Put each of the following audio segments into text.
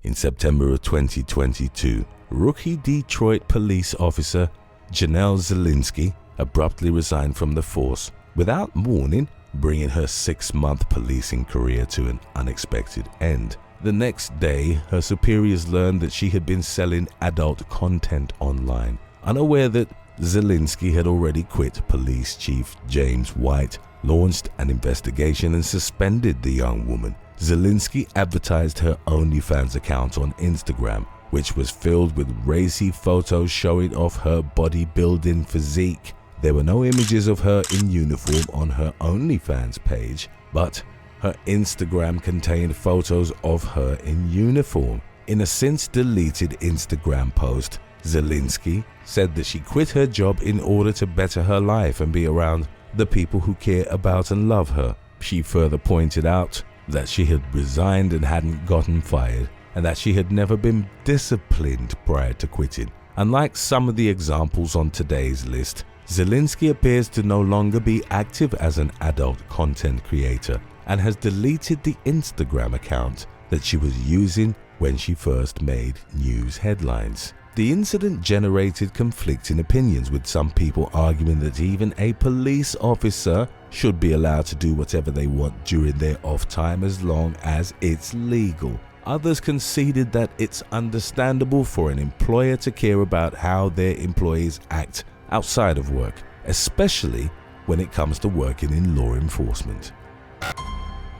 In September of 2022, rookie Detroit police officer Janelle Zilinski abruptly resigned from the force without warning, bringing her 6-month policing career to an unexpected end. The next day, her superiors learned that she had been selling adult content online. Unaware that Zilinski had already quit, Police Chief James White launched an investigation and suspended the young woman. Zilinski advertised her OnlyFans account on Instagram, which was filled with racy photos showing off her bodybuilding physique. There were no images of her in uniform on her OnlyFans page, but her Instagram contained photos of her in uniform. In a since-deleted Instagram post, Zilinski said that she quit her job in order to better her life and be around the people who care about and love her. She further pointed out that she had resigned and hadn't gotten fired, and that she had never been disciplined prior to quitting. Unlike some of the examples on today's list, Zilinski appears to no longer be active as an adult content creator and has deleted the Instagram account that she was using when she first made news headlines. The incident generated conflicting opinions, with some people arguing that even a police officer should be allowed to do whatever they want during their off time as long as it's legal. Others conceded that it's understandable for an employer to care about how their employees act outside of work, especially when it comes to working in law enforcement.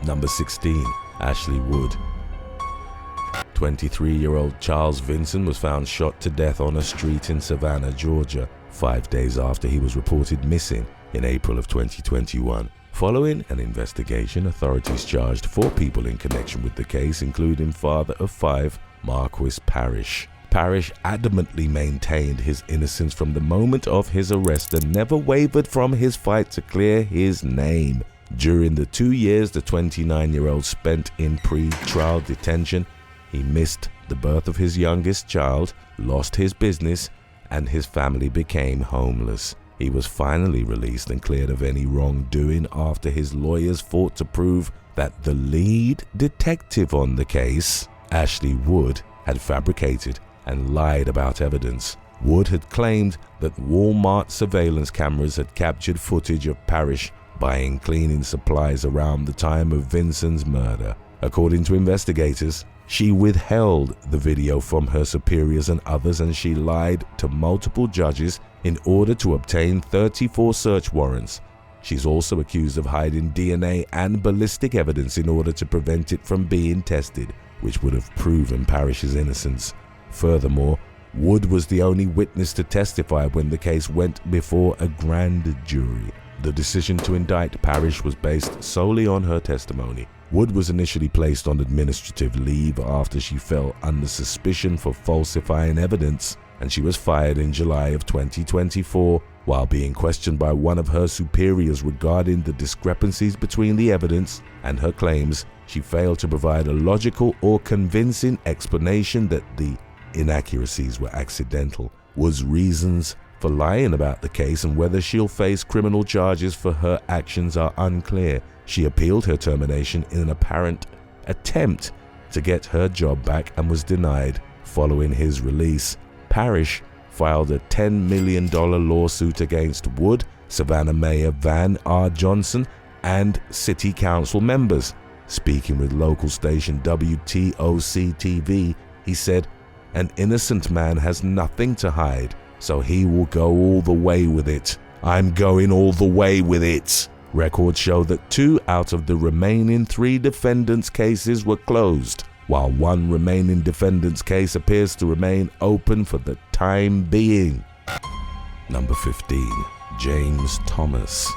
Number 16. Ashley Wood. 23-year-old Charles Vinson was found shot to death on a street in Savannah, Georgia, 5 days after he was reported missing in April of 2021. Following an investigation, authorities charged 4 people in connection with the case, including father of 5, Marquis Parrish. Parrish adamantly maintained his innocence from the moment of his arrest and never wavered from his fight to clear his name. During the 2 years the 29-year-old spent in pre-trial detention, he missed the birth of his youngest child, lost his business, and his family became homeless. He was finally released and cleared of any wrongdoing after his lawyers fought to prove that the lead detective on the case, Ashley Wood, had fabricated and lied about evidence. Wood had claimed that Walmart surveillance cameras had captured footage of Parrish buying cleaning supplies around the time of Vinson's murder. According to investigators, she withheld the video from her superiors and others, and she lied to multiple judges in order to obtain 34 search warrants. She's also accused of hiding DNA and ballistic evidence in order to prevent it from being tested, which would have proven Parrish's innocence. Furthermore, Wood was the only witness to testify when the case went before a grand jury. The decision to indict Parrish was based solely on her testimony. Wood was initially placed on administrative leave after she fell under suspicion for falsifying evidence, and she was fired in July of 2024 while being questioned by one of her superiors regarding the discrepancies between the evidence and her claims. She failed to provide a logical or convincing explanation that the inaccuracies were accidental. Wood's reasons for lying about the case and whether she'll face criminal charges for her actions are unclear. She appealed her termination in an apparent attempt to get her job back and was denied. Following his release, Parrish filed a $10 million lawsuit against Wood, Savannah Mayor Van R. Johnson, and City Council members. Speaking with local station WTOC-TV, he said, "An innocent man has nothing to hide, so he will go all the way with it. I'm going all the way with it." Records show that 2 out of the remaining 3 defendants' cases were closed, while 1 remaining defendant's case appears to remain open for the time being. Number 15. James Thomas.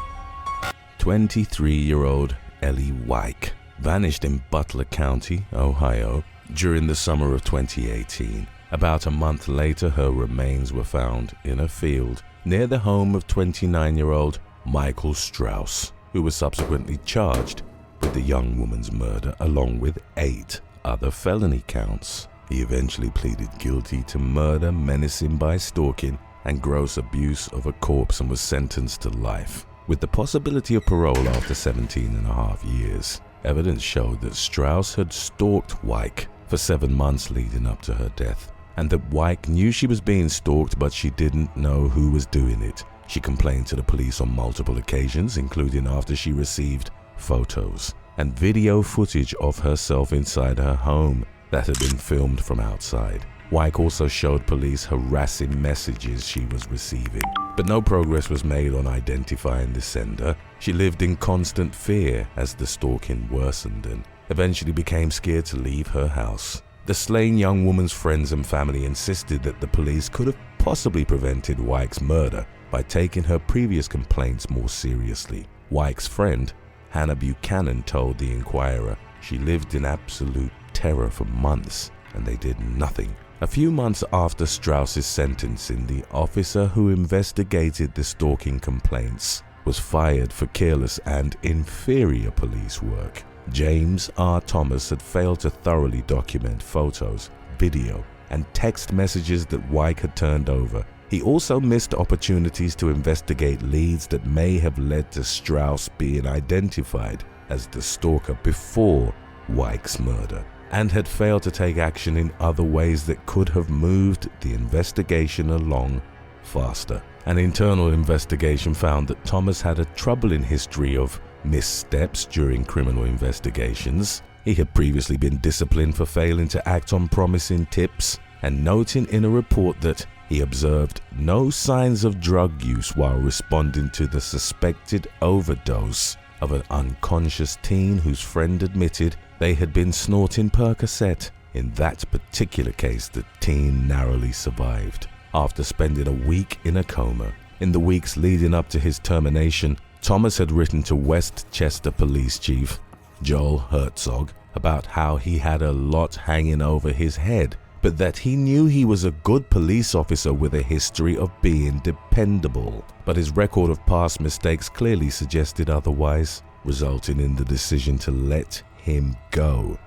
23-year-old Ellie Wyke vanished in Butler County, Ohio, during the summer of 2018. About a month later, her remains were found in a field near the home of 29-year-old Michael Strauss, who was subsequently charged with the young woman's murder along with 8 other felony counts. He eventually pleaded guilty to murder, menacing by stalking, and gross abuse of a corpse and was sentenced to life, with the possibility of parole after 17.5 years. Evidence showed that Strauss had stalked Wyke for 7 months leading up to her death, and that Wyke knew she was being stalked but she didn't know who was doing it. She complained to the police on multiple occasions, including after she received photos and video footage of herself inside her home that had been filmed from outside. Wyke also showed police harassing messages she was receiving, but no progress was made on identifying the sender. She lived in constant fear as the stalking worsened and eventually became scared to leave her house. The slain young woman's friends and family insisted that the police could have possibly prevented Wyke's murder by taking her previous complaints more seriously. Wyke's friend, Hannah Buchanan, told the Inquirer she lived in absolute terror for months and they did nothing. A few months after Strauss's sentencing, the officer who investigated the stalking complaints was fired for careless and inferior police work. James R. Thomas had failed to thoroughly document photos, video, and text messages that Wyke had turned over. He also missed opportunities to investigate leads that may have led to Strauss being identified as the stalker before Wyke's murder, and had failed to take action in other ways that could have moved the investigation along faster. An internal investigation found that Thomas had a troubling history of missteps during criminal investigations. He had previously been disciplined for failing to act on promising tips, and noting in a report that he observed no signs of drug use while responding to the suspected overdose of an unconscious teen whose friend admitted they had been snorting Percocet. In that particular case, the teen narrowly survived after spending a week in a coma. In the weeks leading up to his termination, Thomas had written to Westchester Police Chief Joel Herzog about how he had a lot hanging over his head, but that he knew he was a good police officer with a history of being dependable. But his record of past mistakes clearly suggested otherwise, resulting in the decision to let him go.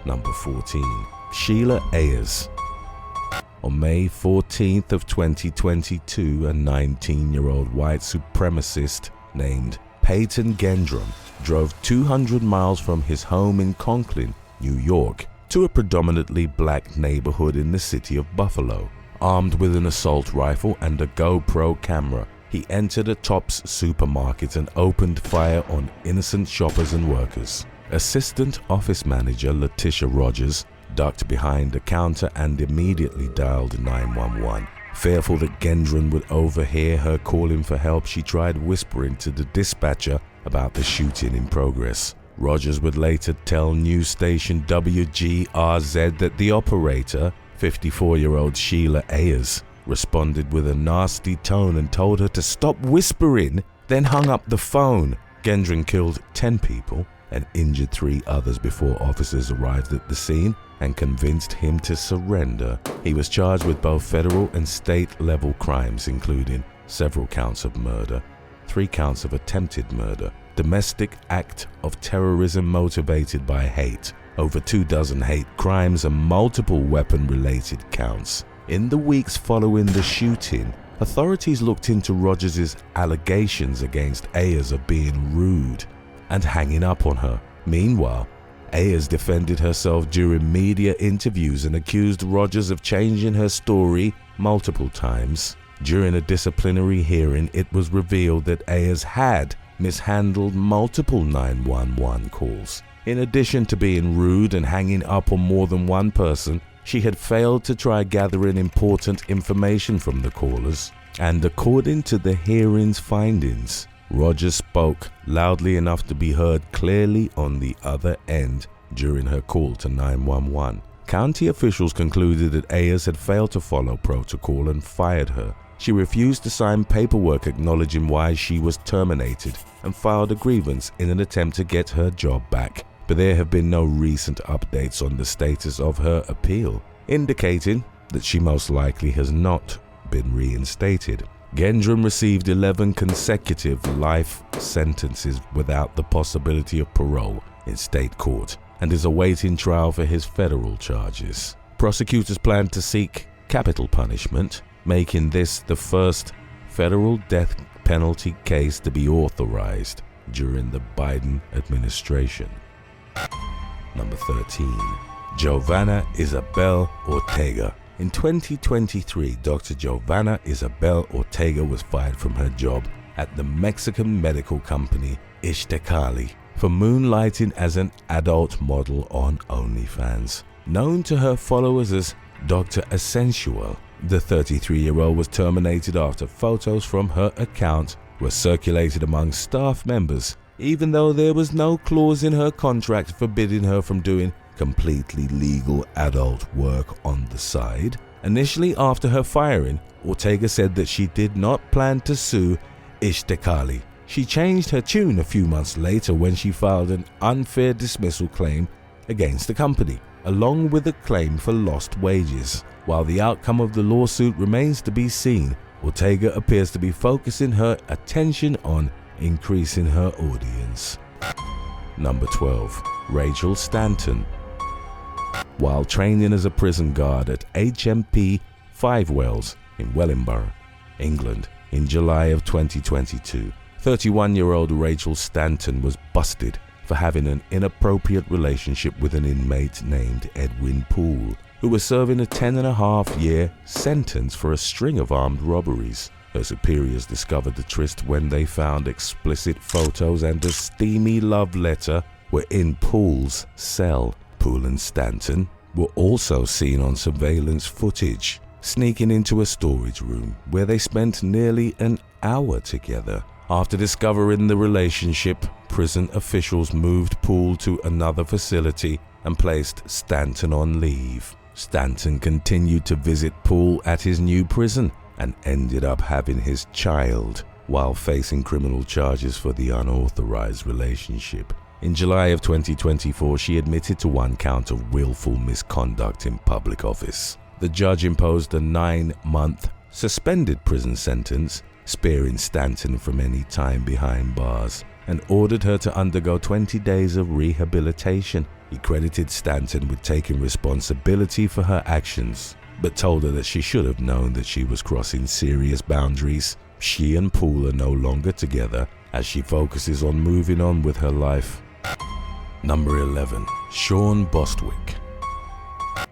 Number 14. Sheila AES. On May 14th of 2022, a 19-year-old white supremacist named Peyton Gendron drove 200 miles from his home in Conklin, New York, to a predominantly black neighborhood in the city of Buffalo. Armed with an assault rifle and a GoPro camera, he entered a Tops supermarket and opened fire on innocent shoppers and workers. Assistant Office Manager Letitia Rogers ducked behind a counter and immediately dialed 911. Fearful that Gendron would overhear her calling for help, she tried whispering to the dispatcher about the shooting in progress. Rogers would later tell news station WGRZ that the operator, 54-year-old Sheila AES, responded with a nasty tone and told her to stop whispering, then hung up the phone. Gendron killed 10 people and injured 3 others before officers arrived at the scene and convinced him to surrender. He was charged with both federal and state-level crimes, including several counts of murder, 3 counts of attempted murder, domestic act of terrorism motivated by hate, over 24 hate crimes, and multiple weapon-related counts. In the weeks following the shooting, authorities looked into Rogers' allegations against AES of being rude and hanging up on her. Meanwhile, AES defended herself during media interviews and accused Rogers of changing her story multiple times. During a disciplinary hearing, it was revealed that AES had mishandled multiple 911 calls. In addition to being rude and hanging up on more than one person, she had failed to try gathering important information from the callers. And according to the hearing's findings, Rogers spoke loudly enough to be heard clearly on the other end during her call to 911. County officials concluded that AES had failed to follow protocol and fired her. She refused to sign paperwork acknowledging why she was terminated and filed a grievance in an attempt to get her job back. But there have been no recent updates on the status of her appeal, indicating that she most likely has not been reinstated. Gendron received 11 consecutive life sentences without the possibility of parole in state court and is awaiting trial for his federal charges. Prosecutors plan to seek capital punishment, making this the first federal death penalty case to be authorized during the Biden administration. Number 13. Giovanna Isabel Ortega. In 2023, Dr. Giovanna Isabel Ortega was fired from her job at the Mexican medical company Ixtacali for moonlighting as an adult model on OnlyFans. Known to her followers as Dr. Essential, the 33-year-old was terminated after photos from her account were circulated among staff members, even though there was no clause in her contract forbidding her from doing completely legal adult work on the side. Initially, after her firing, Ortega said that she did not plan to sue Ixtacali. She changed her tune a few months later when she filed an unfair dismissal claim against the company, along with a claim for lost wages. While the outcome of the lawsuit remains to be seen, Ortega appears to be focusing her attention on increasing her audience. Number 12. Rachel Stanton. While training as a prison guard at HMP Five Wells in Wellingborough, England, in July of 2022, 31-year-old Rachel Stanton was busted for having an inappropriate relationship with an inmate named Edwin Poole, who was serving a 10.5-year sentence for a string of armed robberies. Her superiors discovered the tryst when they found explicit photos and a steamy love letter were in Poole's cell. Poole and Stanton were also seen on surveillance footage, sneaking into a storage room where they spent nearly an hour together. After discovering the relationship, prison officials moved Poole to another facility and placed Stanton on leave. Stanton continued to visit Poole at his new prison and ended up having his child while facing criminal charges for the unauthorized relationship. In July of 2024, she admitted to one count of willful misconduct in public office. The judge imposed a 9-month suspended prison sentence, sparing Stanton from any time behind bars, and ordered her to undergo 20 days of rehabilitation. He credited Stanton with taking responsibility for her actions, but told her that she should have known that she was crossing serious boundaries. She and Poole are no longer together as she focuses on moving on with her life. Number 11. Sha Bostwick.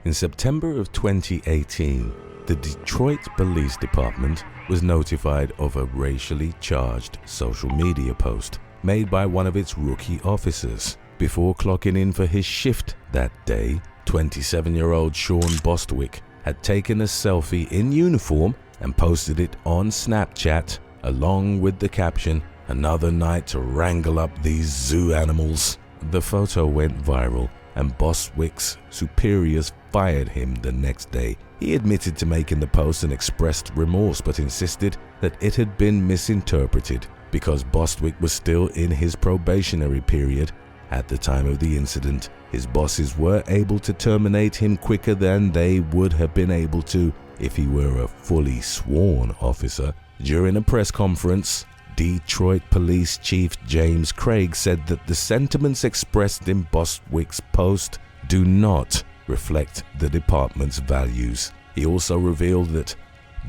In September of 2018, the Detroit Police Department was notified of a racially charged social media post made by one of its rookie officers. Before clocking in for his shift that day, 27-year-old Sha Bostwick had taken a selfie in uniform and posted it on Snapchat, along with the caption, "Another night to wrangle up these zoo animals." The photo went viral, and Bostwick's superiors fired him the next day. He admitted to making the post and expressed remorse, but insisted that it had been misinterpreted because Bostwick was still in his probationary period. At the time of the incident, his bosses were able to terminate him quicker than they would have been able to if he were a fully sworn officer. During a press conference, Detroit Police Chief James Craig said that the sentiments expressed in Bostwick's post do not reflect the department's values. He also revealed that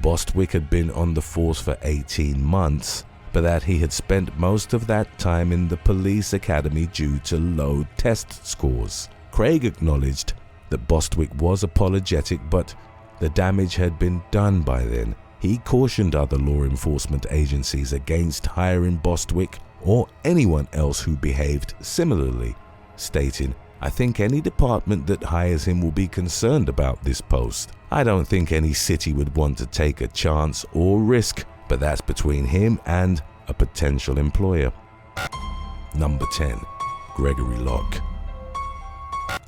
Bostwick had been on the force for 18 months, but that he had spent most of that time in the police academy due to low test scores. Craig acknowledged that Bostwick was apologetic, but the damage had been done by then. He cautioned other law enforcement agencies against hiring Bostwick or anyone else who behaved similarly, stating, "I think any department that hires him will be concerned about this post. I don't think any city would want to take a chance or risk, but that's between him and a potential employer." Number 10. Gregory Lock.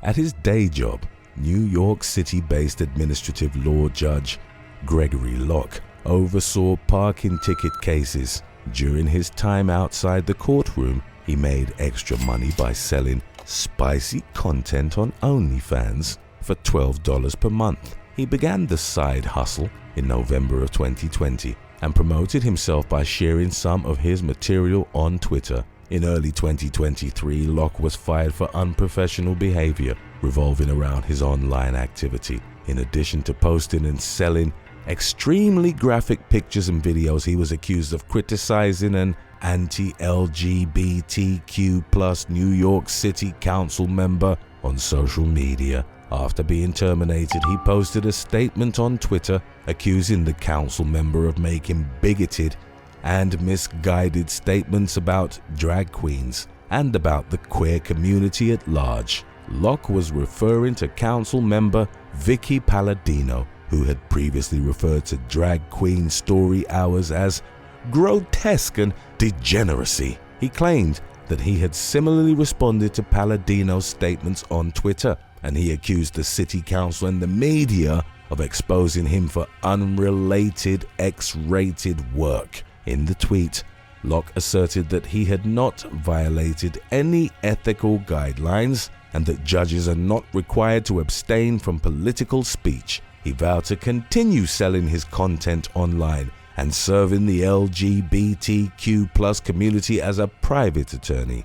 At his day job, New York City-based administrative law judge Gregory Lock oversaw parking ticket cases. During his time outside the courtroom, he made extra money by selling spicy content on OnlyFans for $12 per month. He began the side hustle in November of 2020 and promoted himself by sharing some of his material on Twitter. In early 2023, Lock was fired for unprofessional behavior revolving around his online activity. In addition to posting and selling extremely graphic pictures and videos, he was accused of criticizing an anti-LGBTQ+ New York City Council member on social media. After being terminated, he posted a statement on Twitter accusing the council member of making bigoted and misguided statements about drag queens and about the queer community at large. Lock was referring to council member Vicky Palladino, who had previously referred to drag queen story hours as grotesque and degeneracy. He claimed that he had similarly responded to Palladino's statements on Twitter, and he accused the city council and the media of exposing him for unrelated X-rated work. In the tweet, Lock asserted that he had not violated any ethical guidelines and that judges are not required to abstain from political speech. He vowed to continue selling his content online and serving the LGBTQ+ community as a private attorney.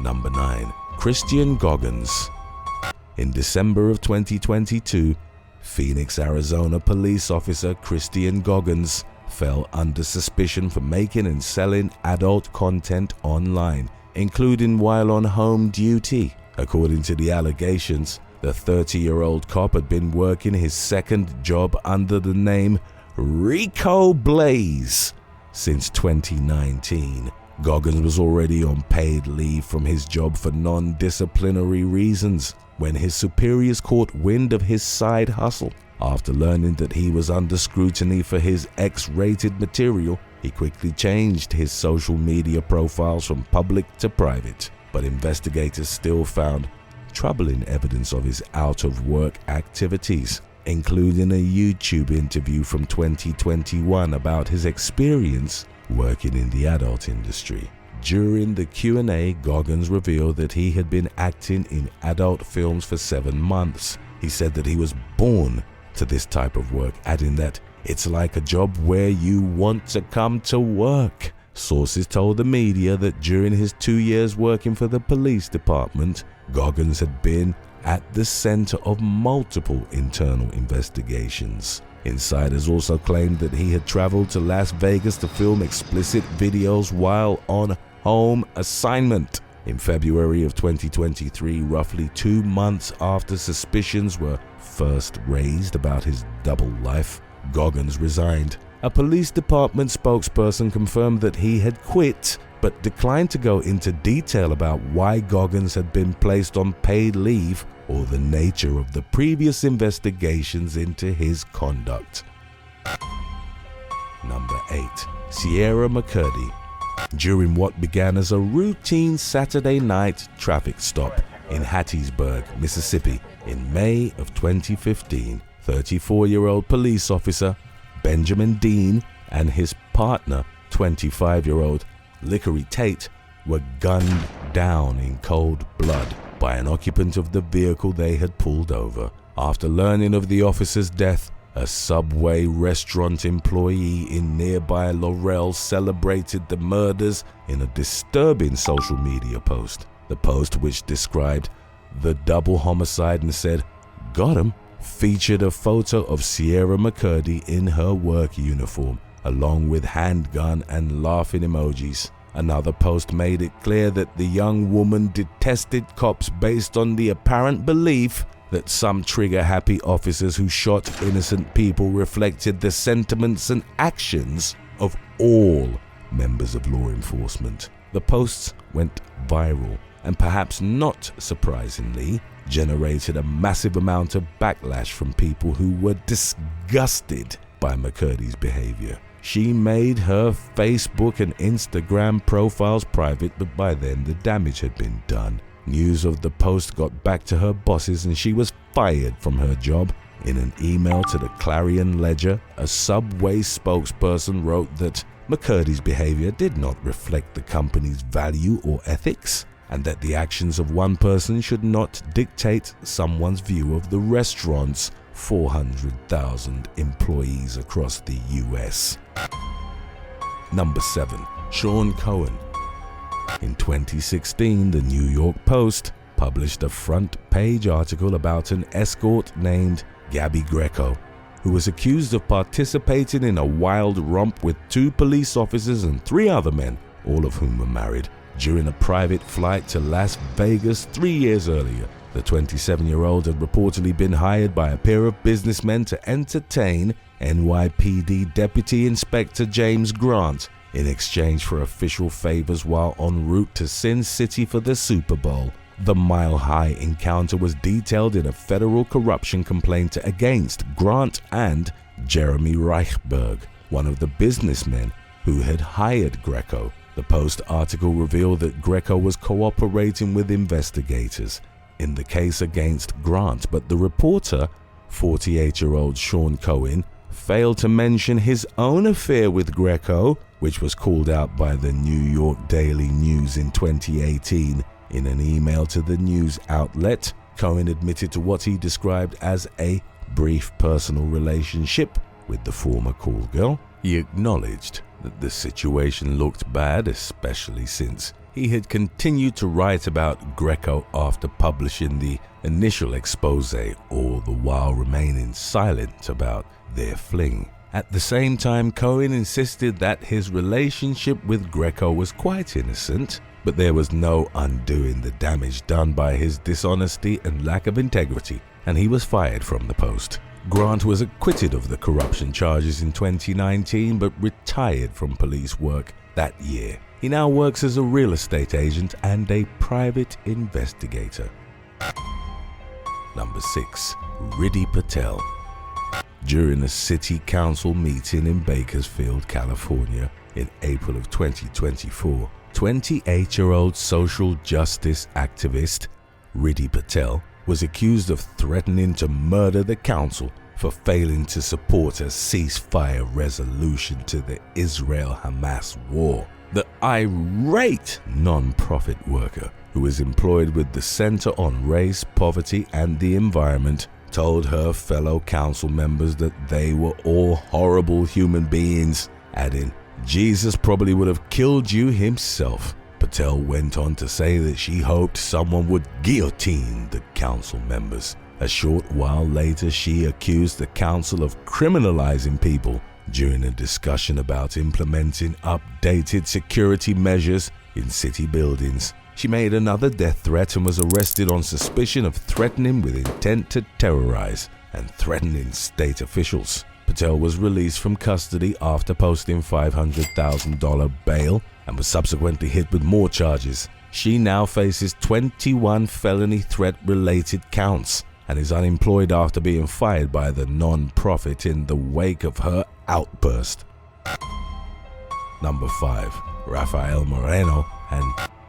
Number 9. Christian Goggins. In December of 2022, Phoenix, Arizona police officer Christian Goggins fell under suspicion for making and selling adult content online, including while on home duty. According to the allegations, the 30-year-old cop had been working his second job under the name Rico Blaze since 2019. Goggins was already on paid leave from his job for non-disciplinary reasons when his superiors caught wind of his side hustle. After learning that he was under scrutiny for his X-rated material, he quickly changed his social media profiles from public to private, but investigators still found troubling evidence of his out-of-work activities, including a YouTube interview from 2021 about his experience working in the adult industry. During the Q&A, Goggins revealed that he had been acting in adult films for 7 months. He said that he was born to this type of work, adding that it's like a job where you want to come to work. Sources told the media that during his 2 years working for the police department, Goggins had been at the center of multiple internal investigations. Insiders also claimed that he had traveled to Las Vegas to film explicit videos while on home assignment. In February of 2023, roughly 2 months after suspicions were first raised about his double life, Goggins resigned. A police department spokesperson confirmed that he had quit, but declined to go into detail about why Goggins had been placed on paid leave or the nature of the previous investigations into his conduct. Number 8. Sierra McCurdy. During what began as a routine Saturday night traffic stop in Hattiesburg, Mississippi, in May of 2015, 34-year-old police officer Benjamin Dean and his partner, 25-year-old Lickery Tate, were gunned down in cold blood by an occupant of the vehicle they had pulled over. After learning of the officer's death, a Subway restaurant employee in nearby Laurel celebrated the murders in a disturbing social media post. The post, which described the double homicide and said, "Got 'em," featured a photo of Sierra McCurdy in her work uniform, along with handgun and laughing emojis. Another post made it clear that the young woman detested cops based on the apparent belief that some trigger-happy officers who shot innocent people reflected the sentiments and actions of all members of law enforcement. The posts went viral and, perhaps not surprisingly, generated a massive amount of backlash from people who were disgusted by McCurdy's behavior. She made her Facebook and Instagram profiles private, but by then the damage had been done. News of the post got back to her bosses and she was fired from her job. In an email to the Clarion Ledger, a Subway spokesperson wrote that McCurdy's behavior did not reflect the company's value or ethics, and that the actions of one person should not dictate someone's view of the restaurant's 400,000 employees across the US. Number 7. Shan Cohen. In 2016, the New York Post published a front-page article about an escort named Gabby Greco, who was accused of participating in a wild romp with 2 police officers and 3 other men, all of whom were married, during a private flight to Las Vegas 3 years earlier. The 27-year-old had reportedly been hired by a pair of businessmen to entertain NYPD Deputy Inspector James Grant in exchange for official favors while en route to Sin City for the Super Bowl. The mile-high encounter was detailed in a federal corruption complaint against Grant and Jeremy Reichberg, one of the businessmen who had hired Greco. The Post article revealed that Greco was cooperating with investigators in the case against Grant, but the reporter, 48-year-old Shan Cohen, failed to mention his own affair with Greco, which was called out by the New York Daily News in 2018. In an email to the news outlet, Cohen admitted to what he described as a brief personal relationship with the former call girl. He acknowledged that the situation looked bad, especially since he had continued to write about Greco after publishing the initial expose, all the while remaining silent about their fling. At the same time, Cohen insisted that his relationship with Greco was quite innocent, but there was no undoing the damage done by his dishonesty and lack of integrity, and he was fired from the Post. Grant was acquitted of the corruption charges in 2019 but retired from police work that year. He now works as a real estate agent and a private investigator. Number 6. Riddy Patel. During a city council meeting in Bakersfield, California in April of 2024, 28-year-old social justice activist Riddy Patel was accused of threatening to murder the council for failing to support a ceasefire resolution to the Israel-Hamas war. The irate non-profit worker, who is employed with the Center on Race, Poverty and the Environment, told her fellow council members that they were all horrible human beings, adding, "Jesus probably would have killed you himself." Patel went on to say that she hoped someone would guillotine the council members. A short while later, she accused the council of criminalizing people during a discussion about implementing updated security measures in city buildings. She made another death threat and was arrested on suspicion of threatening with intent to terrorize and threatening state officials. Patel was released from custody after posting $500,000 bail and was subsequently hit with more charges. She now faces 21 felony threat-related counts and is unemployed after being fired by the non-profit in the wake of her outburst. Number 5. Raphael Moreno and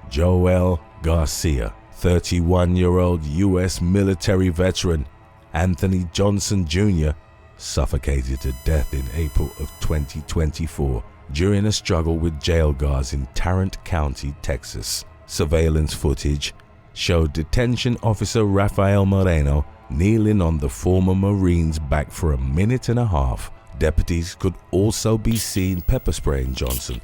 Joel Garcia. 31-year-old U.S. military veteran Anthony Johnson Jr. suffocated to death in April of 2024 during a struggle with jail guards in Tarrant County, Texas. Surveillance footage showed detention officer Raphael Moreno kneeling on the former Marine's back for a minute and a half. Deputies could also be seen pepper spraying Johnson,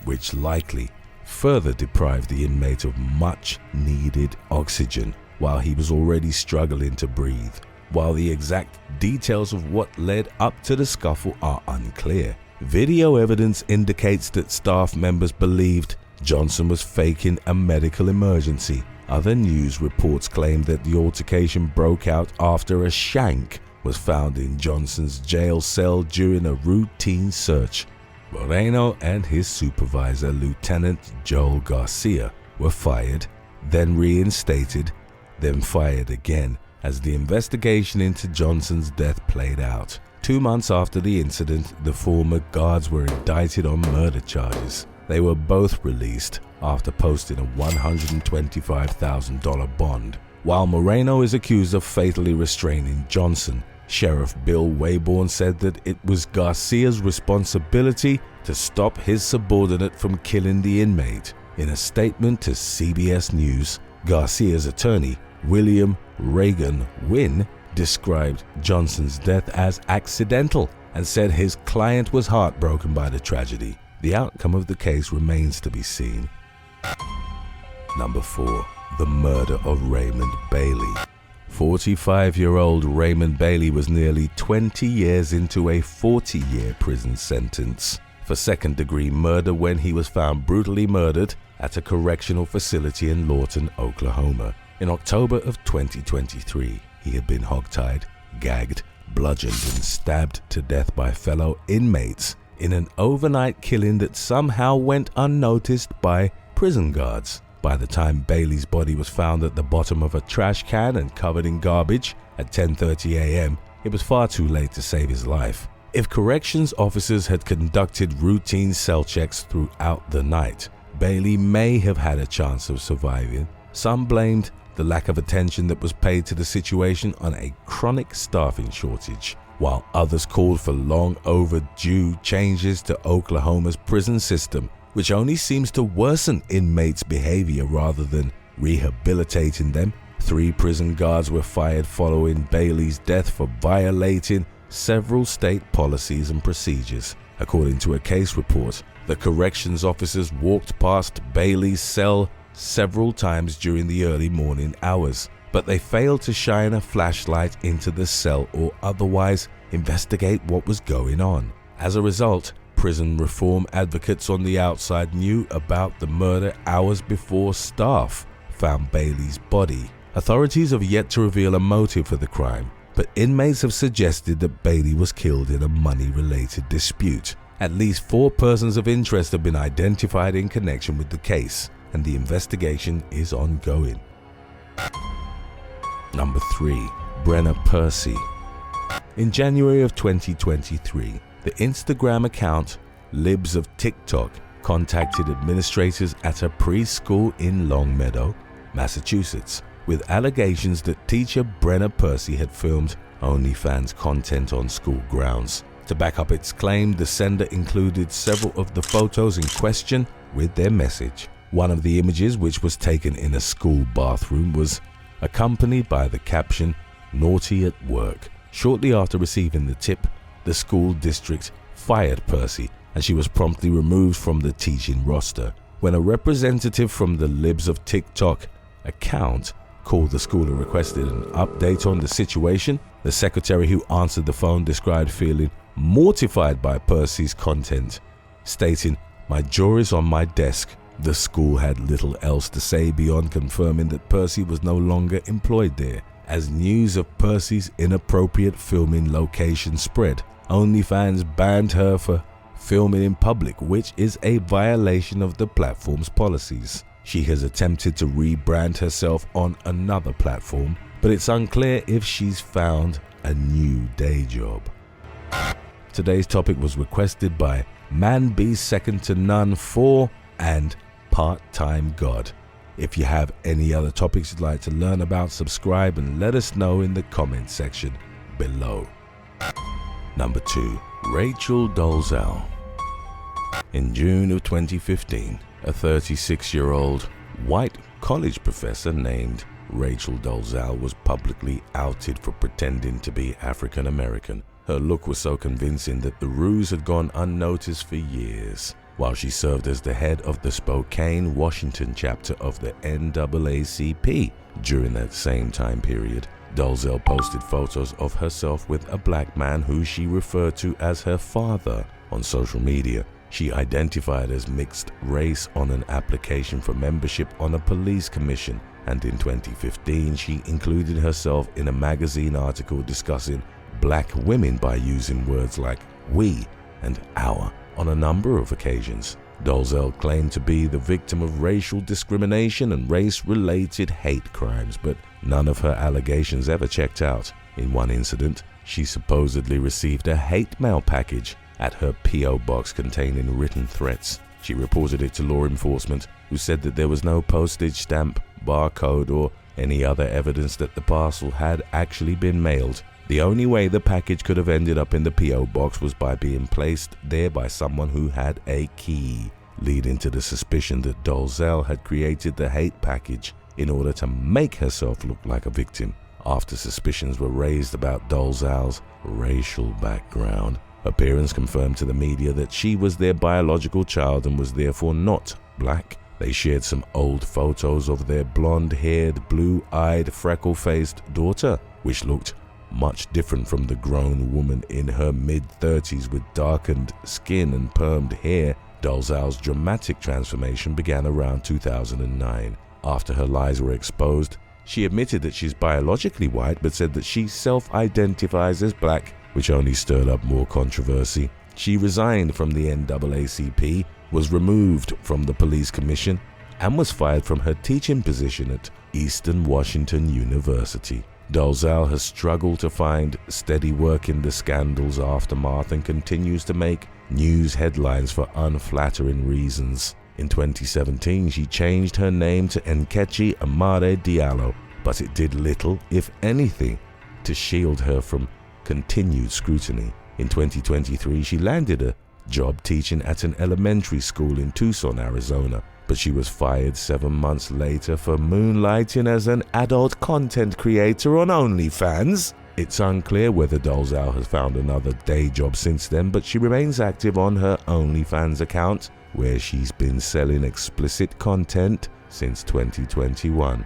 which likely further deprived the inmate of much needed oxygen while he was already struggling to breathe. While the exact details of what led up to the scuffle are unclear, video evidence indicates that staff members believed Johnson was faking a medical emergency. Other news reports claim that the altercation broke out after a shank was found in Johnson's jail cell during a routine search. Moreno and his supervisor, Lieutenant Joel Garcia, were fired, then reinstated, then fired again as the investigation into Johnson's death played out. 2 months after the incident, the former guards were indicted on murder charges. They were both released after posting a $125,000 bond. While Moreno is accused of fatally restraining Johnson, Sheriff Bill Wayborn said that it was Garcia's responsibility to stop his subordinate from killing the inmate. In a statement to CBS News, Garcia's attorney, William Reagan Wynn, described Johnson's death as accidental and said his client was heartbroken by the tragedy. The outcome of the case remains to be seen. Number 4. The murder of Raymond Bailey. 45-year-old Raymond Bailey was nearly 20 years into a 40-year prison sentence for second-degree murder when he was found brutally murdered at a correctional facility in Lawton, Oklahoma. In October of 2023, he had been hogtied, gagged, bludgeoned and stabbed to death by fellow inmates in an overnight killing that somehow went unnoticed by prison guards. By the time Bailey's body was found at the bottom of a trash can and covered in garbage at 10:30 a.m., it was far too late to save his life. If corrections officers had conducted routine cell checks throughout the night, Bailey may have had a chance of surviving. Some blamed the lack of attention that was paid to the situation on a chronic staffing shortage, while others called for long overdue changes to Oklahoma's prison system, which only seems to worsen inmates' behavior rather than rehabilitating them. 3 prison guards were fired following Bailey's death for violating several state policies and procedures. According to a case report, the corrections officers walked past Bailey's cell several times during the early morning hours, but they failed to shine a flashlight into the cell or otherwise investigate what was going on. As a result, prison reform advocates on the outside knew about the murder hours before staff found Bailey's body. Authorities have yet to reveal a motive for the crime, but inmates have suggested that Bailey was killed in a money-related dispute. At least 4 persons of interest have been identified in connection with the case, and the investigation is ongoing. Number 3. Brena Percy. In January of 2023, the Instagram account Libs of TikTok contacted administrators at a preschool in Longmeadow, Massachusetts, with allegations that teacher Brena Percy had filmed OnlyFans content on school grounds. To back up its claim, the sender included several of the photos in question with their message. One of the images, which was taken in a school bathroom, was accompanied by the caption, "Naughty at work." Shortly after receiving the tip, the school district fired Percy and she was promptly removed from the teaching roster. When a representative from the Libs of TikTok account called the school and requested an update on the situation, the secretary who answered the phone described feeling mortified by Percy's content, stating, "My jaw is on my desk." The school had little else to say beyond confirming that Percy was no longer employed there. As news of Percy's inappropriate filming location spread, OnlyFans banned her for filming in public, which is a violation of the platform's policies. She has attempted to rebrand herself on another platform, but it's unclear if she's found a new day job. Today's topic was requested by Man Be Second to None 4 and Part-Time God. If you have any other topics you'd like to learn about, subscribe and let us know in the comment section below. Number 2. Rachel Dolezal. In June of 2015, a 36-year-old white college professor named Rachel Dolezal was publicly outed for pretending to be African American. Her look was so convincing that the ruse had gone unnoticed for years. While she served as the head of the Spokane, Washington chapter of the NAACP during that same time period, Dolezal posted photos of herself with a black man who she referred to as her father on social media. She identified as mixed race on an application for membership on a police commission, and in 2015 she included herself in a magazine article discussing black women by using words like "we" and "our" on a number of occasions. Dolezal claimed to be the victim of racial discrimination and race-related hate crimes, but none of her allegations ever checked out. In one incident, she supposedly received a hate mail package at her P.O. box containing written threats. She reported it to law enforcement, who said that there was no postage stamp, barcode, or any other evidence that the parcel had actually been mailed. The only way the package could have ended up in the P.O. box was by being placed there by someone who had a key, leading to the suspicion that Dolezal had created the hate package in order to make herself look like a victim. After suspicions were raised about Dolezal's racial background, her parents confirmed to the media that she was their biological child and was therefore not black. They shared some old photos of their blonde-haired, blue-eyed, freckle-faced daughter, which looked much different from the grown woman in her mid-30s with darkened skin and permed hair. Dolezal's dramatic transformation began around 2009. After her lies were exposed, She admitted that she's biologically white, but said that she self-identifies as black, which only stirred up more controversy. She resigned from the NAACP, was removed from the police commission, and was fired from her teaching position at Eastern Washington University. Dolezal has struggled to find steady work in the scandal's aftermath and continues to make news headlines for unflattering reasons. In 2017, she changed her name to Nkechi Amade Diallo, but it did little, if anything, to shield her from continued scrutiny. In 2023, she landed a job teaching at an elementary school in Tucson, Arizona, but she was fired 7 months later for moonlighting as an adult content creator on OnlyFans. It's unclear whether Dolezal has found another day job since then, but she remains active on her OnlyFans account, where she's been selling explicit content since 2021.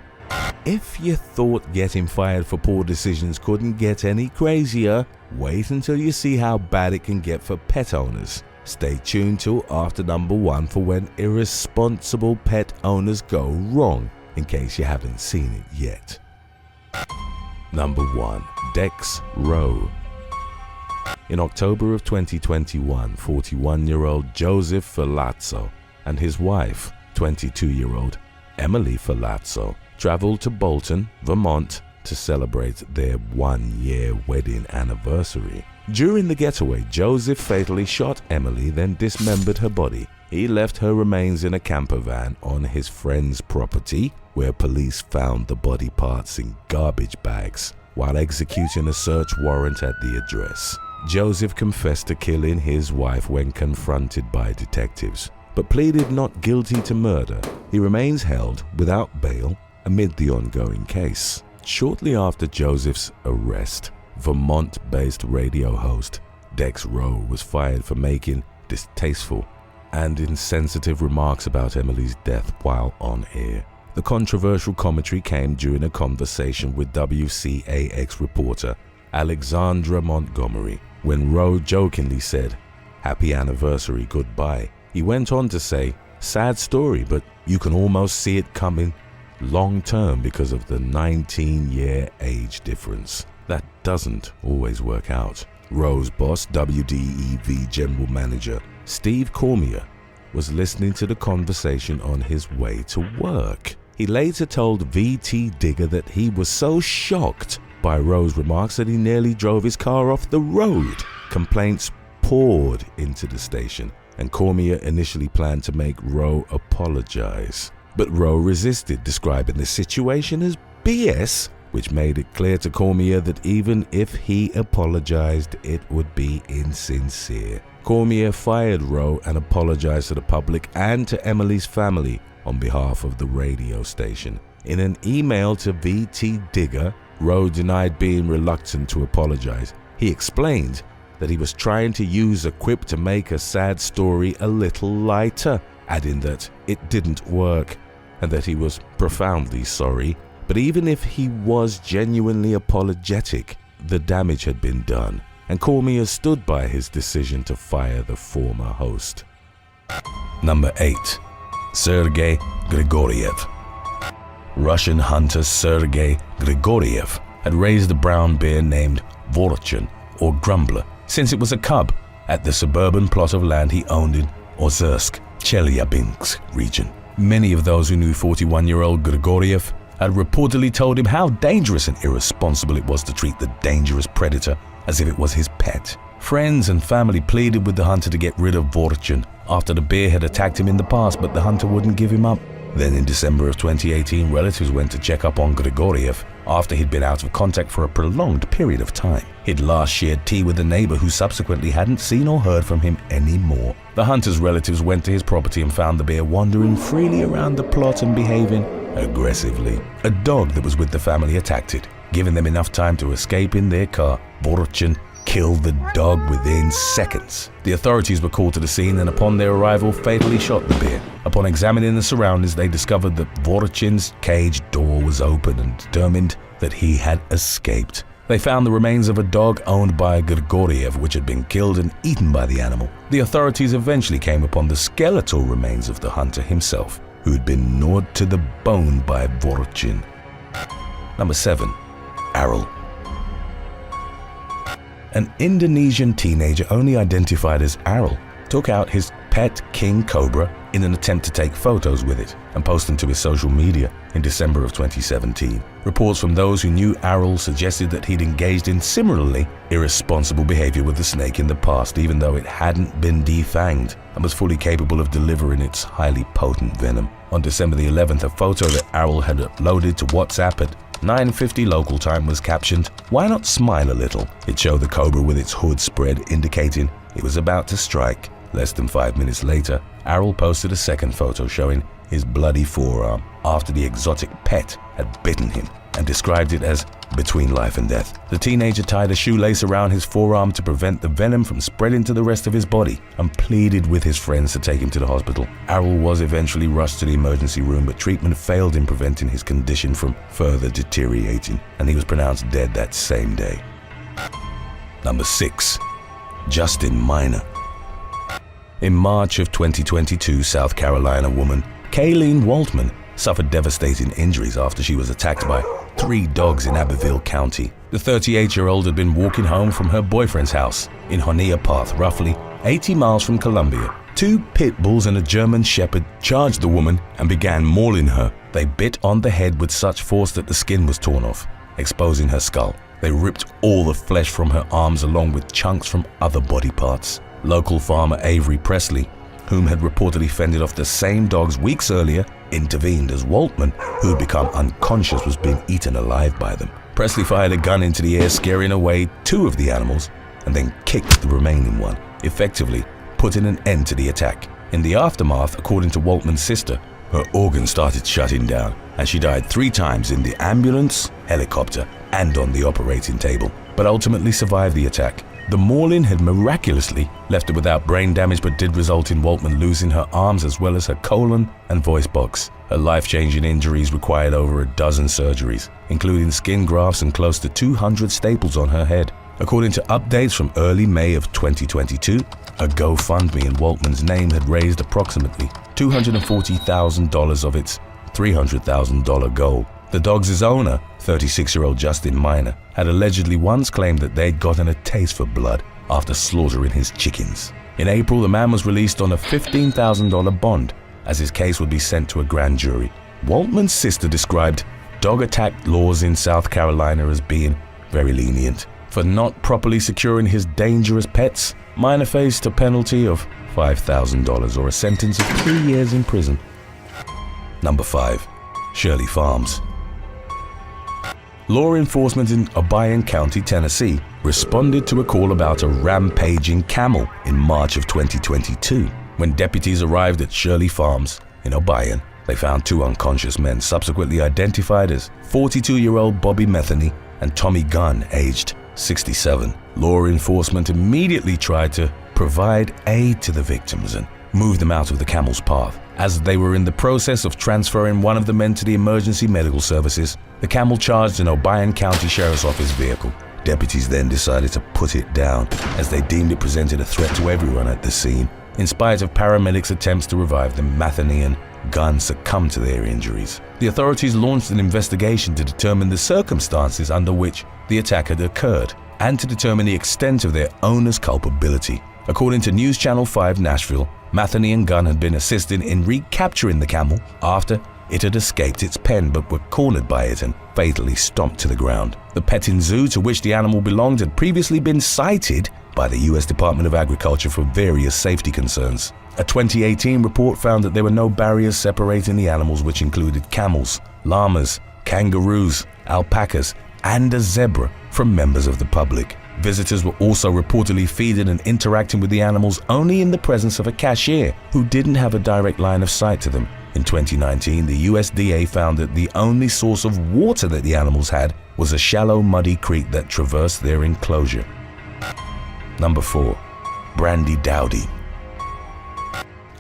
If you thought getting fired for poor decisions couldn't get any crazier, wait until you see how bad it can get for pet owners. Stay tuned till after number 1 for when irresponsible pet owners go wrong, in case you haven't seen it yet. Number 1. Dex Ro. In October of 2021, 41-year-old Joseph Filazzo and his wife, 22-year-old Emily Filazzo, traveled to Bolton, Vermont to celebrate their 1-year wedding anniversary. During the getaway, Joseph fatally shot Emily, then dismembered her body. He left her remains in a camper van on his friend's property, where police found the body parts in garbage bags while executing a search warrant at the address. Joseph confessed to killing his wife when confronted by detectives, but pleaded not guilty to murder. He remains held without bail amid the ongoing case. Shortly after Joseph's arrest, Vermont-based radio host Dex Ro was fired for making distasteful and insensitive remarks about Emily's death while on air. The controversial commentary came during a conversation with WCAX reporter Alexandra Montgomery, when Ro jokingly said, "Happy anniversary, goodbye." He went on to say, "Sad story, but you can almost see it coming long term because of the 19-year age difference. That doesn't always work out." Ro's boss, WDEV General Manager Steve Cormier, was listening to the conversation on his way to work. He later told VT Digger that he was so shocked by Ro's remarks that he nearly drove his car off the road. Complaints poured into the station, and Cormier initially planned to make Ro apologize. But Ro resisted, describing the situation as BS, which made it clear to Cormier that even if he apologized, it would be insincere. Cormier fired Ro and apologized to the public and to Emily's family on behalf of the radio station. In an email to VT Digger, Ro denied being reluctant to apologize. He explained that he was trying to use a quip to make a sad story a little lighter, adding that it didn't work and that he was profoundly sorry. But even if he was genuinely apologetic, the damage had been done, and Cormier stood by his decision to fire the former host. Number 8. Sergey Grigoriev. Russian hunter Sergey Grigoriev had raised a brown bear named Vorochin, or Grumbler, since it was a cub at the suburban plot of land he owned in Ozersk, Chelyabinsk region. Many of those who knew 41-year-old Grigoriev had reportedly told him how dangerous and irresponsible it was to treat the dangerous predator as if it was his pet. Friends and family pleaded with the hunter to get rid of Vorochin after the bear had attacked him in the past, but the hunter wouldn't give him up. Then in December of 2018, relatives went to check up on Grigoriev after he'd been out of contact for a prolonged period of time. He'd last shared tea with a neighbor who subsequently hadn't seen or heard from him anymore. The hunter's relatives went to his property and found the bear wandering freely around the plot and behaving aggressively. A dog that was with the family attacked it, giving them enough time to escape in their car. Vorochin killed the dog within seconds. The authorities were called to the scene and upon their arrival fatally shot the bear. Upon examining the surroundings, they discovered that Vorochin's cage door was open and determined that he had escaped. They found the remains of a dog owned by Grigoriev, which had been killed and eaten by the animal. The authorities eventually came upon the skeletal remains of the hunter himself, who had been gnawed to the bone by Vorochin. Number 7. Arrol. An Indonesian teenager only identified as Arrol took out his pet king cobra in an attempt to take photos with it and post them to his social media in December of 2017. Reports from those who knew Arrol suggested that he'd engaged in similarly irresponsible behavior with the snake in the past, even though it hadn't been defanged and was fully capable of delivering its highly potent venom. On December the 11th, a photo that Arrol had uploaded to WhatsApp at 9:50 local time was captioned, "Why not smile a little?" It showed the cobra with its hood spread, indicating it was about to strike. Less than 5 minutes later, Arrol posted a second photo showing his bloody forearm after the exotic pet had bitten him and described it as between life and death. The teenager tied a shoelace around his forearm to prevent the venom from spreading to the rest of his body and pleaded with his friends to take him to the hospital. Arrol was eventually rushed to the emergency room, but treatment failed in preventing his condition from further deteriorating, and he was pronounced dead that same day. Number 6. Justin Minor. In March of 2022, South Carolina woman Kayleen Waltman suffered devastating injuries after she was attacked by 3 dogs in Abbeville County. The 38-year-old had been walking home from her boyfriend's house in Honea Path, roughly 80 miles from Columbia. 2 pit bulls and a German shepherd charged the woman and began mauling her. They bit on the head with such force that the skin was torn off, exposing her skull. They ripped all the flesh from her arms along with chunks from other body parts. Local farmer Avery Presley, whom had reportedly fended off the same dogs weeks earlier, intervened as Waltman, who had become unconscious, was being eaten alive by them. Presley fired a gun into the air, scaring away 2 of the animals, and then kicked the remaining one, effectively putting an end to the attack. In the aftermath, according to Waltman's sister, her organs started shutting down, and she died 3 times in the ambulance, helicopter, and on the operating table, but ultimately survived the attack. The mauling had miraculously left her without brain damage, but did result in Waltman losing her arms as well as her colon and voice box. Her life-changing injuries required over a dozen surgeries, including skin grafts and close to 200 staples on her head. According to updates from early May of 2022, a GoFundMe in Waltman's name had raised approximately $240,000 of its $300,000 goal. The dog's owner, 36-year-old Justin Minor, had allegedly once claimed that they'd gotten a taste for blood after slaughtering his chickens. In April, the man was released on a $15,000 bond, as his case would be sent to a grand jury. Waltman's sister described dog attack laws in South Carolina as being very lenient. For not properly securing his dangerous pets, Minor faced a penalty of $5,000 or a sentence of 3 years in prison. Number 5. Shirley Farms. Law enforcement in Obion County, Tennessee, responded to a call about a rampaging camel in March of 2022. When deputies arrived at Shirley Farms in Obion, they found 2 unconscious men, subsequently identified as 42-year-old Bobby Metheny and Tommy Gunn, aged 67. Law enforcement immediately tried to provide aid to the victims and move them out of the camel's path. As they were in the process of transferring one of the men to the emergency medical services, the camel charged an Obion County Sheriff's Office vehicle. Deputies then decided to put it down, as they deemed it presented a threat to everyone at the scene. In spite of paramedics' attempts to revive them, Metheny and Gunn succumbed to their injuries. The authorities launched an investigation to determine the circumstances under which the attack had occurred and to determine the extent of their owner's culpability. According to News Channel 5 Nashville, Metheny and Gunn had been assisting in recapturing the camel after it had escaped its pen, but were cornered by it and fatally stomped to the ground. The petting zoo to which the animal belonged had previously been cited by the U.S. Department of Agriculture for various safety concerns. A 2018 report found that there were no barriers separating the animals, which included camels, llamas, kangaroos, alpacas, and a zebra, from members of the public. Visitors were also reportedly feeding and interacting with the animals only in the presence of a cashier who didn't have a direct line of sight to them. In 2019, the USDA found that the only source of water that the animals had was a shallow, muddy creek that traversed their enclosure. Number 4. Brandy Dowy.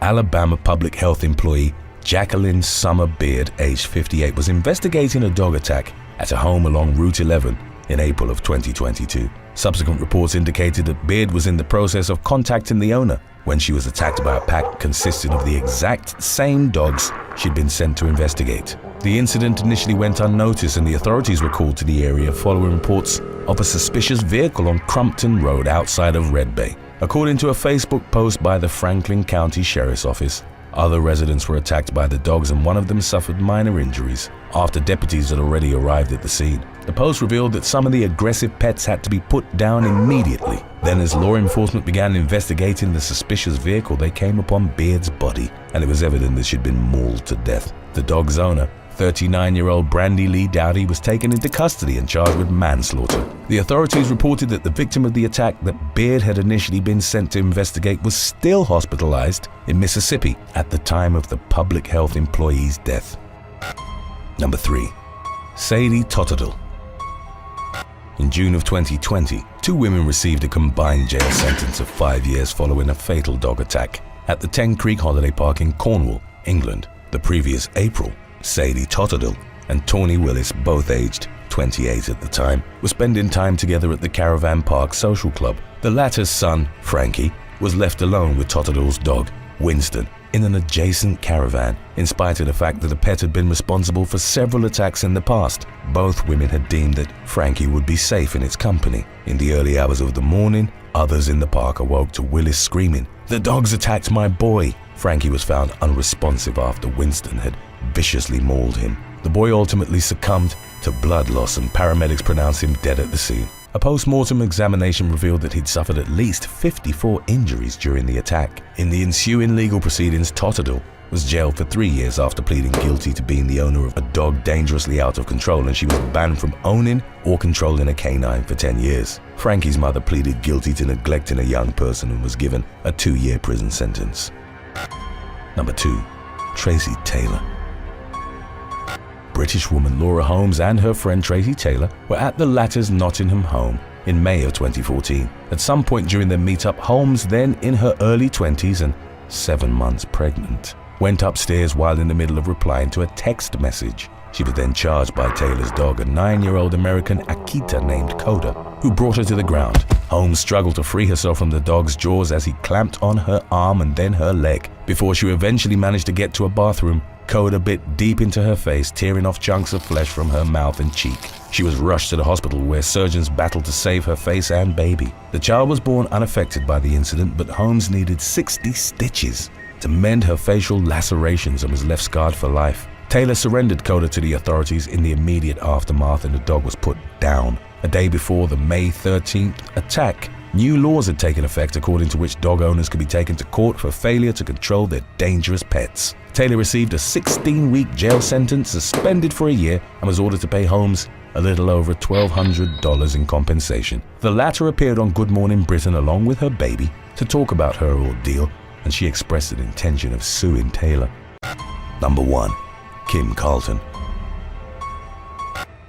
Alabama public health employee Jacqueline Summer Beard, aged 58, was investigating a dog attack at a home along Route 11 in April of 2022. Subsequent reports indicated that Beard was in the process of contacting the owner when she was attacked by a pack consisting of the exact same dogs she'd been sent to investigate. The incident initially went unnoticed and the authorities were called to the area following reports of a suspicious vehicle on Crumpton Road outside of Red Bay. According to a Facebook post by the Franklin County Sheriff's Office, other residents were attacked by the dogs and one of them suffered minor injuries after deputies had already arrived at the scene. The post revealed that some of the aggressive pets had to be put down immediately. Then as law enforcement began investigating the suspicious vehicle, they came upon Beard's body and it was evident that she'd been mauled to death. The dog's owner, 39-year-old Brandy Lee Dowy, was taken into custody and charged with manslaughter. The authorities reported that the victim of the attack that Beard had initially been sent to investigate was still hospitalized in Mississippi at the time of the public health employee's death. Number 3. Sadie Totel. In June of 2020, 2 women received a combined jail sentence of 5 years following a fatal dog attack at the Ten Creek Holiday Park in Cornwall, England. The previous April, Sadie Totel and Tawny Willis, both aged 28 at the time, were spending time together at the Caravan Park Social Club. The latter's son, Frankie, was left alone with Totel's dog, Winston, in an adjacent caravan, in spite of the fact that the pet had been responsible for several attacks in the past. Both women had deemed that Frankie would be safe in its company. In the early hours of the morning, others in the park awoke to Willis screaming, "The dogs attacked my boy!" Frankie was found unresponsive after Winston had viciously mauled him. The boy ultimately succumbed to blood loss and paramedics pronounced him dead at the scene. A post-mortem examination revealed that he'd suffered at least 54 injuries during the attack. In the ensuing legal proceedings, Totel was jailed for 3 years after pleading guilty to being the owner of a dog dangerously out of control, and she was banned from owning or controlling a canine for 10 years. Frankie's mother pleaded guilty to neglecting a young person and was given a 2-year prison sentence. Number 2. Tracy Taylor. British woman Laura Holmes and her friend Tracy Taylor were at the latter's Nottingham home in May of 2014. At some point during their meetup, Holmes, then in her early 20s and 7 months pregnant, went upstairs while in the middle of replying to a text message. She was then charged by Taylor's dog, a 9-year-old American Akita named Coda, who brought her to the ground. Holmes struggled to free herself from the dog's jaws as he clamped on her arm and then her leg. Before she eventually managed to get to a bathroom, Coda bit deep into her face, tearing off chunks of flesh from her mouth and cheek. She was rushed to the hospital where surgeons battled to save her face and baby. The child was born unaffected by the incident, but Holmes needed 60 stitches to mend her facial lacerations and was left scarred for life. Taylor surrendered Coda to the authorities in the immediate aftermath and the dog was put down. A day before the May 13th attack, new laws had taken effect according to which dog owners could be taken to court for failure to control their dangerous pets. Taylor received a 16-week jail sentence, suspended for a year, and was ordered to pay Holmes a little over $1,200 in compensation. The latter appeared on Good Morning Britain along with her baby to talk about her ordeal, and she expressed an intention of suing Taylor. Number 1. Kim Carlton.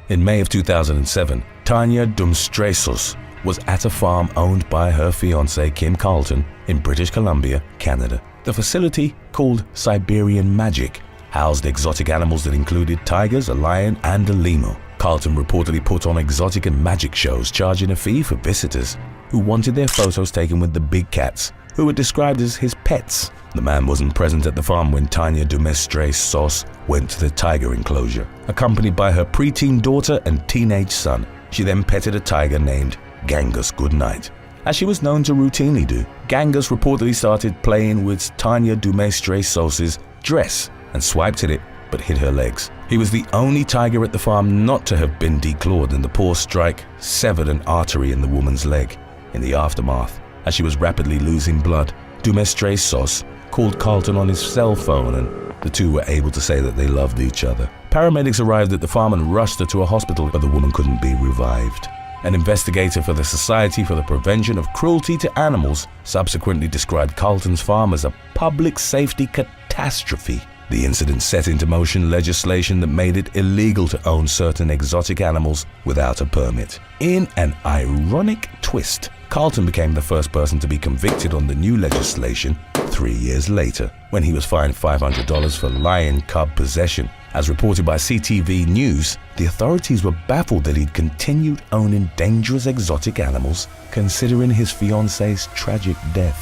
In May of 2007, Tanya Dumstresos was at a farm owned by her fiancé Kim Carlton in British Columbia, Canada. The facility, called Siberian Magic, housed exotic animals that included tigers, a lion, and a lemur. Carlton reportedly put on exotic and magic shows, charging a fee for visitors who wanted their photos taken with the big cats, who were described as his pets. The man wasn't present at the farm when Tanya Dumstresos went to the tiger enclosure. Accompanied by her preteen daughter and teenage son, she then petted a tiger named Gangus goodnight, as she was known to routinely do. Gangus reportedly started playing with Tanya Dumstresos's dress and swiped at it, but hit her legs. He was the only tiger at the farm not to have been declawed, and the poor strike severed an artery in the woman's leg. In the aftermath, as she was rapidly losing blood, Dumstresos called Carlton on his cell phone, and the two were able to say that they loved each other. Paramedics arrived at the farm and rushed her to a hospital, but the woman couldn't be revived. An investigator for the Society for the Prevention of Cruelty to Animals subsequently described Carlton's farm as a public safety catastrophe. The incident set into motion legislation that made it illegal to own certain exotic animals without a permit. In an ironic twist, Carlton became the first person to be convicted on the new legislation 3 years later, when he was fined $500 for lion cub possession As reported by CTV News, the authorities were baffled that he'd continued owning dangerous exotic animals, considering his fiance's tragic death.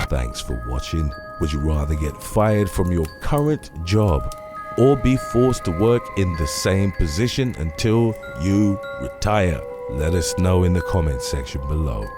Thanks for watching. Would you rather get fired from your current job or be forced to work in the same position until you retire? Let us know in the comments section below.